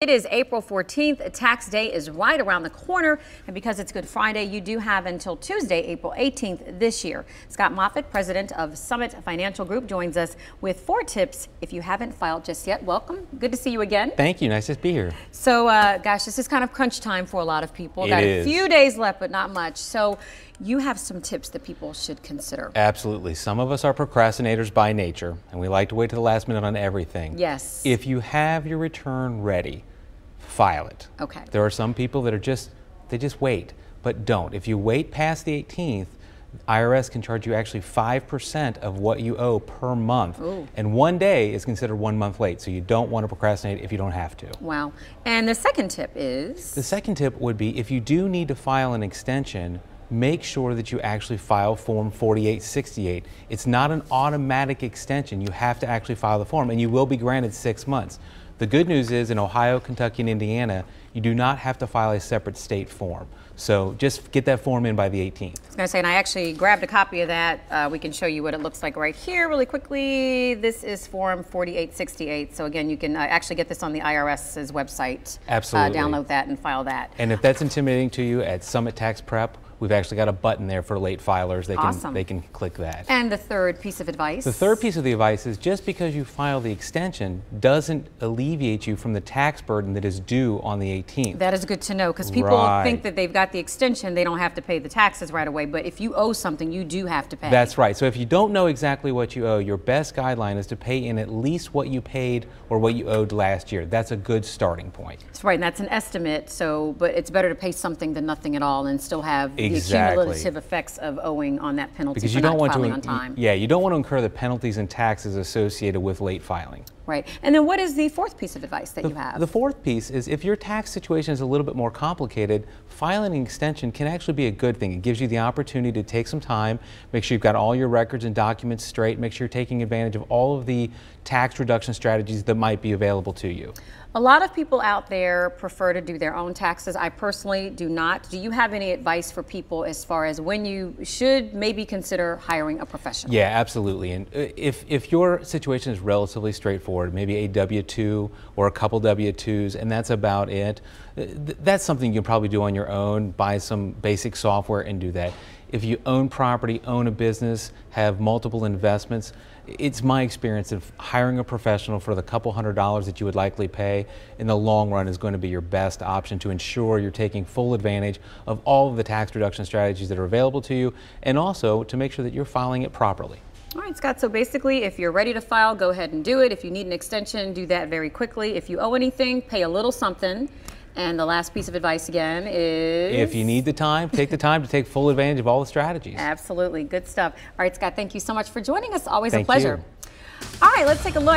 It is April 14th. Tax day is right around the corner. And because it's Good Friday, you do have until Tuesday, April 18th this year. Scott Moffitt, president of Summit Financial Group, joins us with 4 tips if you haven't filed just yet. Welcome. Good to see you again. Thank you. Nice to be here. So, gosh, this is kind of crunch time for a lot of people. Got a few days left, but not much. So you have some tips that people should consider. Absolutely. Some of us are procrastinators by nature, and we like to wait to the last minute on everything. Yes. If you have your return ready, file it. Okay. There are some people that they just wait, but don't. If you wait past the 18th, IRS can charge you actually 5% of what you owe per month. Ooh. And 1 day is considered 1 month late, so you don't want to procrastinate if you don't have to. Wow. And the second tip is? The second tip would be if you do need to file an extension, make sure that you actually file Form 4868. It's not an automatic extension. You have to actually file the form, and you will be granted 6 months. The good news is in Ohio, Kentucky, and Indiana, you do not have to file a separate state form. So just get that form in by the 18th. I was going to say, and I actually grabbed a copy of that. We can show you what it looks like right here really quickly. This is Form 4868. So again, you can actually get this on the IRS's website. Absolutely. Download that and file that. And if that's intimidating to you, at Summit Tax Prep, we've actually got a button there for late filers. They can click that. And the third piece of advice? The third piece of the advice is just because you file the extension doesn't alleviate you from the tax burden that is due on the 18th. That is good to know, because people think that they've got the extension, they don't have to pay the taxes right away. But if you owe something, you do have to pay. That's right. So if you don't know exactly what you owe, your best guideline is to pay in at least what you paid or what you owed last year. That's a good starting point. That's right, and that's an estimate. So, but it's better to pay something than nothing at all and still have the cumulative effects of owing on that penalty because for you don't not want filing to, on time. Yeah, you don't want to incur the penalties and taxes associated with late filing. Right. And then what is the fourth piece of advice that you have? The fourth piece is if your tax situation is a little bit more complicated, filing an extension can actually be a good thing. It gives you the opportunity to take some time, make sure you've got all your records and documents straight, make sure you're taking advantage of all of the tax reduction strategies that might be available to you. A lot of people out there prefer to do their own taxes. I personally do not. Do you have any advice for people as far as when you should maybe consider hiring a professional? Yeah, absolutely. And if your situation is relatively straightforward, maybe a W-2 or a couple W-2s, and that's about it, that's something you can probably do on your own, buy some basic software and do that. If you own property, own a business, have multiple investments, it's my experience of hiring a professional for the couple $100s that you would likely pay in the long run is going to be your best option to ensure you're taking full advantage of all of the tax reduction strategies that are available to you, and also to make sure that you're filing it properly. All right, Scott, so basically if you're ready to file, go ahead and do it. If you need an extension, do that very quickly. If you owe anything, pay a little something. And the last piece of advice again is? If you need the time, take the time to take full advantage of all the strategies. Absolutely, good stuff. All right, Scott, thank you so much for joining us. Always Thank a pleasure. You. All right, let's take a look.